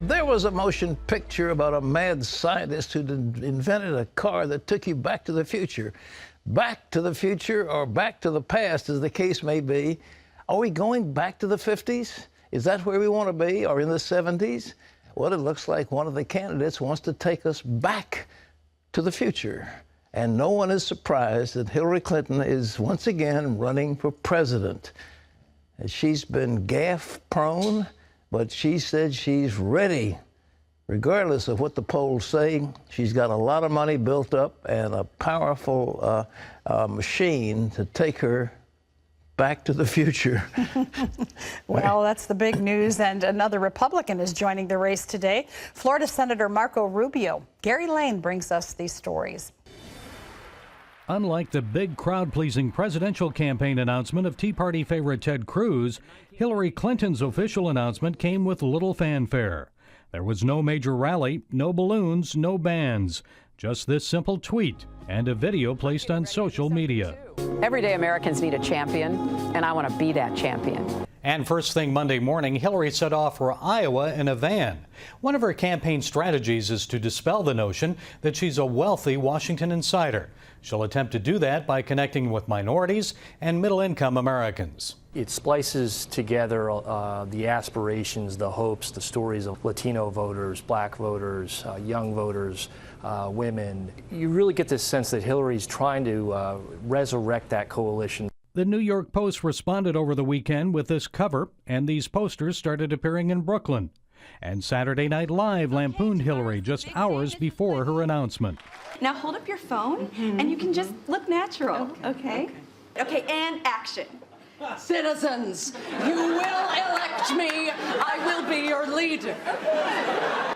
there was a motion picture about a mad scientist who invented a car that took you back to the future. Back to the future or back to the past, as the case may be. Are we going back to the 50s? Is that where we want to be, or in the 70s? Well, it looks like one of the candidates wants to take us back to the future. And no one is surprised that Hillary Clinton is once again running for president. She's been gaffe-prone, but she said she's ready. Regardless of what the polls say, she's got a lot of money built up and a powerful machine to take her back to the future. Well, that's the big news, and another Republican is joining the race today. Florida Senator Marco Rubio. Gary Lane brings us these stories. Unlike the big crowd-pleasing presidential campaign announcement of Tea Party favorite Ted Cruz, Hillary Clinton's official announcement came with little fanfare. There was no major rally, no balloons, no bands, just this simple tweet and a video placed on social media. Everyday Americans need a champion, and I want to be that champion. And first thing Monday morning, Hillary set off for Iowa in a van. One of her campaign strategies is to dispel the notion that she's a wealthy Washington insider. She'll attempt to do that by connecting with minorities and middle-income Americans. It splices together the aspirations, the hopes, the stories of Latino voters, black voters, young voters, women. You really get this sense that Hillary's trying to resurrect that coalition. The New York Post responded over the weekend with this cover, and these posters started appearing in Brooklyn. And Saturday Night Live lampooned Hillary just hours before her announcement. Now hold up your phone, and you can just look natural, okay? Okay, and action. Citizens, you will elect me. I will be your leader.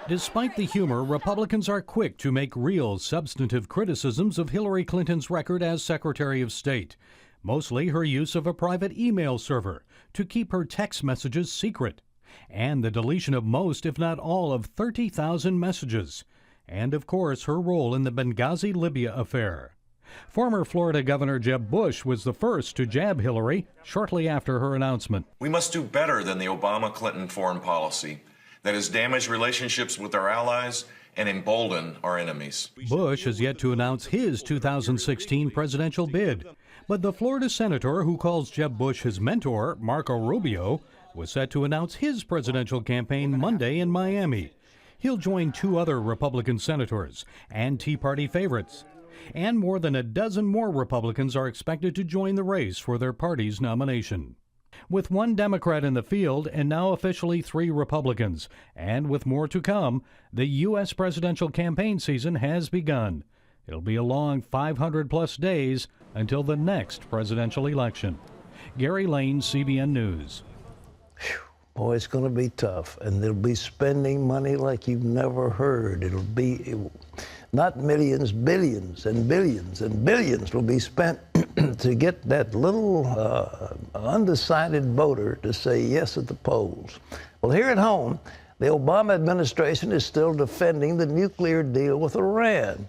Despite the humor, Republicans are quick to make real, substantive criticisms of Hillary Clinton's record as Secretary of State. Mostly her use of a private email server to keep her text messages secret, and the deletion of most, if not all, of 30,000 messages, and of course her role in the Benghazi, Libya affair. Former Florida Governor Jeb Bush was the first to jab Hillary shortly after her announcement. We must do better than the Obama-Clinton foreign policy that has damaged relationships with our allies and emboldened our enemies. Bush has yet to announce his 2016 presidential bid, but the Florida senator who calls Jeb Bush his mentor, Marco Rubio, was set to announce his presidential campaign Monday in Miami. He'll join 2 other Republican senators and Tea Party favorites. And more than a dozen more Republicans are expected to join the race for their party's nomination. With 1 Democrat in the field and now officially 3 Republicans, and with more to come, the U.S. presidential campaign season has begun. It'll be a long 500-plus days until the next presidential election. Gary Lane, CBN News. Boy, it's going to be tough, and they'll be spending money like you've never heard. It'll be not millions, billions and billions and billions will be spent to get that little undecided voter to say yes at the polls. Well, here at home, the Obama administration is still defending the nuclear deal with Iran,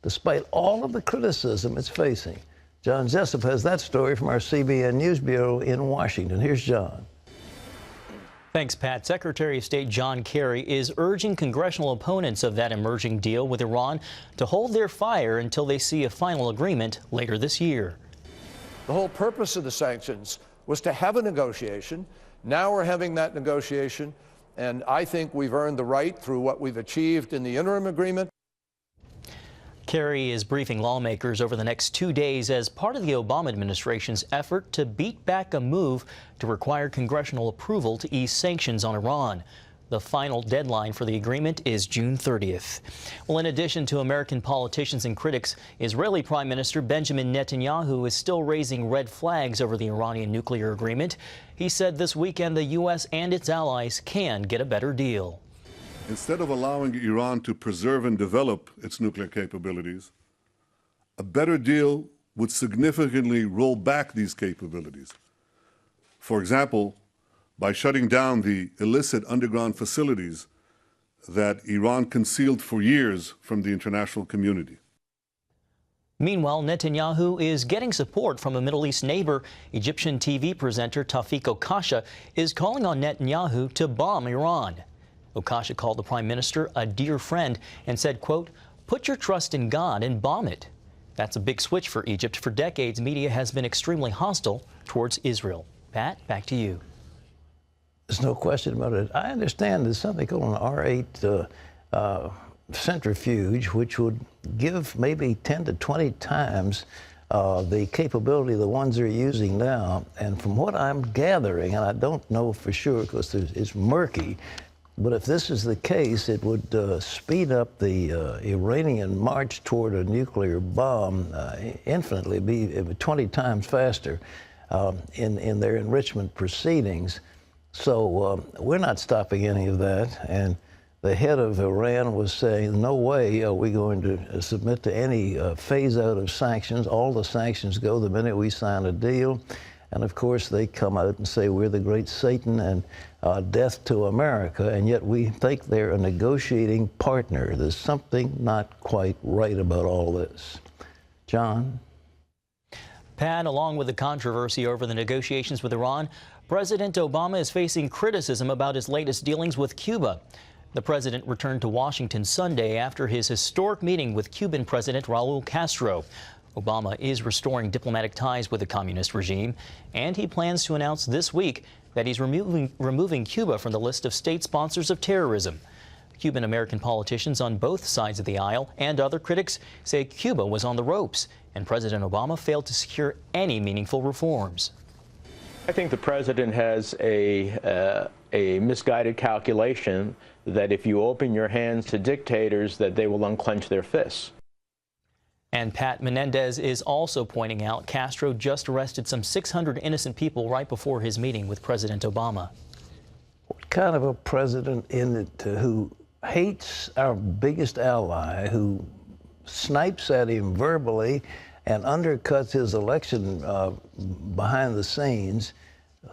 despite all of the criticism it's facing. John Jessup has that story from our CBN News Bureau in Washington. Here's John. Thanks, Pat. Secretary of State John Kerry is urging congressional opponents of that emerging deal with Iran to hold their fire until they see a final agreement later this year. The whole purpose of the sanctions was to have a negotiation. Now we're having that negotiation, and I think we've earned the right through what we've achieved in the interim agreement. Kerry is briefing lawmakers over the next 2 days as part of the Obama administration's effort to beat back a move to require congressional approval to ease sanctions on Iran. The final deadline for the agreement is June 30th. Well, in addition to American politicians and critics, Israeli Prime Minister Benjamin Netanyahu is still raising red flags over the Iranian nuclear agreement. He said this weekend the U.S. and its allies can get a better deal. Instead of allowing Iran to preserve and develop its nuclear capabilities, a better deal would significantly roll back these capabilities. For example, by shutting down the illicit underground facilities that Iran concealed for years from the international community. Meanwhile, Netanyahu is getting support from a Middle East neighbor. Egyptian TV presenter Tawfiq Okasha is calling on Netanyahu to bomb Iran. Okasha called the prime minister a dear friend and said, quote, "Put your trust in God and bomb it." That's a big switch for Egypt. For decades, media has been extremely hostile towards Israel. Pat, back to you. There's no question about it. I understand there's something called an R8 centrifuge, which would give maybe 10 to 20 times the capability of the ones they're using now. And from what I'm gathering, and I don't know for sure because it's murky, but if this is the case, it would speed up the Iranian march toward a nuclear bomb infinitely, be 20 times faster in their enrichment proceedings. So we're not stopping any of that. And the head of Iran was saying, no way are we going to submit to any phase out of sanctions. All the sanctions go the minute we sign a deal. And of course, they come out and say we're the great Satan and death to America. And yet we think they're a negotiating partner. There's something not quite right about all this. John? Pat, along with the controversy over the negotiations with Iran, President Obama is facing criticism about his latest dealings with Cuba. The president returned to Washington Sunday after his historic meeting with Cuban President Raul Castro. Obama is restoring diplomatic ties with the communist regime, and he plans to announce this week that he's removing Cuba from the list of state sponsors of terrorism. Cuban-American politicians on both sides of the aisle and other critics say Cuba was on the ropes, and President Obama failed to secure any meaningful reforms. I think the president has a misguided calculation that if you open your hands to dictators, that they will unclench their fists. And Pat Menendez is also pointing out Castro just arrested some 600 innocent people right before his meeting with President Obama. What kind of a president is it who hates our biggest ally, who snipes at him verbally and undercuts his election behind the scenes?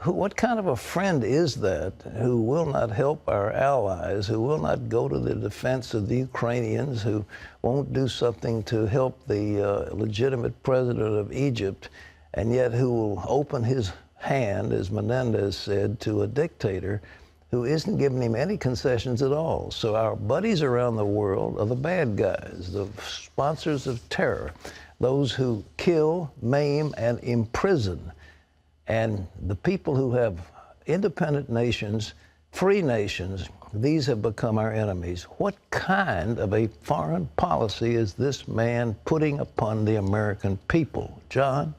What kind of a friend is that who will not help our allies, who will not go to the defense of the Ukrainians, who won't do something to help the legitimate president of Egypt, and yet who will open his hand, as Menendez said, to a dictator who isn't giving him any concessions at all? So our buddies around the world are the bad guys, the sponsors of terror, those who kill, maim, and imprison. And the people who have independent nations, free nations, these have become our enemies. What kind of a foreign policy is this man putting upon the American people? John?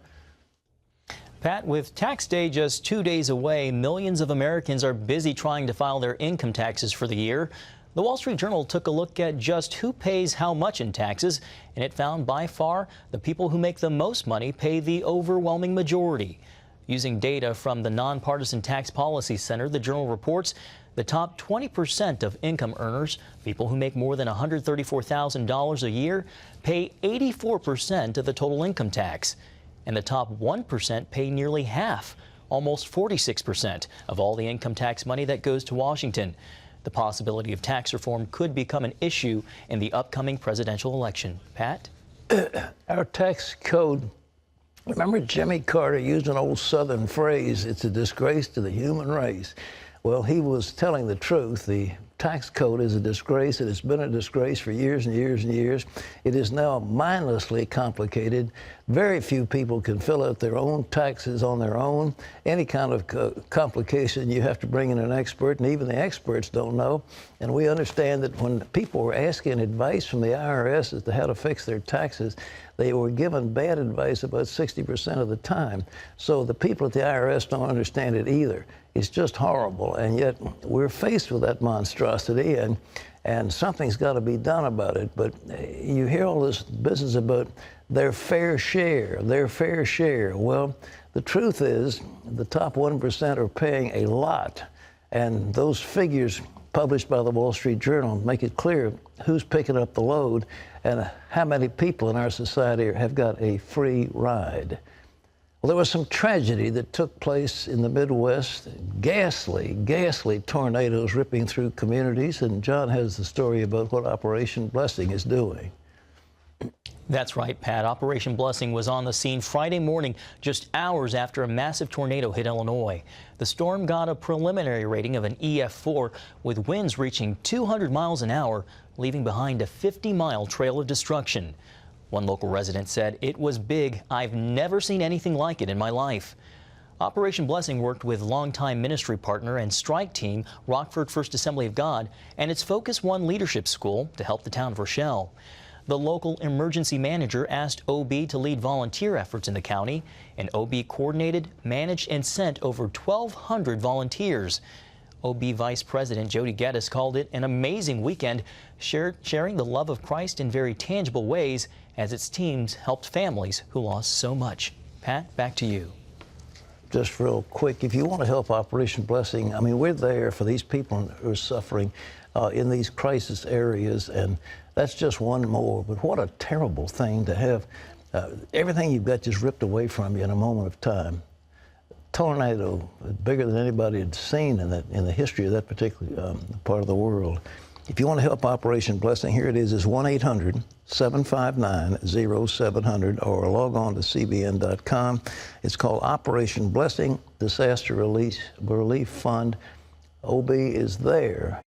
Pat, with tax day just 2 days away, millions of Americans are busy trying to file their income taxes for the year. The Wall Street Journal took a look at just who pays how much in taxes, and it found by far the people who make the most money pay the overwhelming majority. Using data from the Nonpartisan Tax Policy Center, the Journal reports the top 20% of income earners, people who make more than $134,000 a year, pay 84% of the total income tax. And the top 1% pay nearly half, almost 46% of all the income tax money that goes to Washington. The possibility of tax reform could become an issue in the upcoming presidential election. Pat? Our tax code, remember Jimmy Carter used an old Southern phrase, it's a disgrace to the human race. Well, he was telling the truth. The tax code is a disgrace. It has been a disgrace for years and years and years. It is now mindlessly complicated. Very few people can fill out their own taxes on their own. Any kind of complication, you have to bring in an expert, and even the experts don't know. And we understand that when people were asking advice from the IRS as to how to fix their taxes, they were given bad advice about 60% of the time. So the people at the IRS don't understand it either. It's just horrible, and yet we're faced with that monstrosity, and something's got to be done about it. But you hear all this business about their fair share, their fair share. Well, the truth is the top 1% are paying a lot, and those figures published by the Wall Street Journal make it clear who's picking up the load and how many people in our society have got a free ride. Well, there was some tragedy that took place in the Midwest, ghastly tornadoes ripping through communities, and John has the story about what Operation Blessing is doing. That's right, Pat. Operation Blessing was on the scene Friday morning, just hours after a massive tornado hit Illinois. The storm got a preliminary rating of an EF4, with winds reaching 200 miles an hour, leaving behind a 50-mile trail of destruction. One local resident said, "It was big. I've never seen anything like it in my life." Operation Blessing worked with longtime ministry partner and strike team Rockford First Assembly of God and its Focus One Leadership School to help the town of Rochelle. The local emergency manager asked OB to lead volunteer efforts in the county, and OB coordinated, managed, and sent over 1,200 volunteers. OB Vice President Jody Geddes called it an amazing weekend, sharing the love of Christ in very tangible ways as its teams helped families who lost so much. Pat, back to you. Just real quick, if you want to help Operation Blessing, I mean, we're there for these people who are suffering in these crisis areas, and that's just one more. But what a terrible thing to have everything you've got just ripped away from you in a moment of time. Tornado, bigger than anybody had seen in the history of that particular part of the world. If you want to help Operation Blessing, here it is. It's 1-800-759-0700, or log on to cbn.com. It's called Operation Blessing Disaster Relief Fund. OB is there.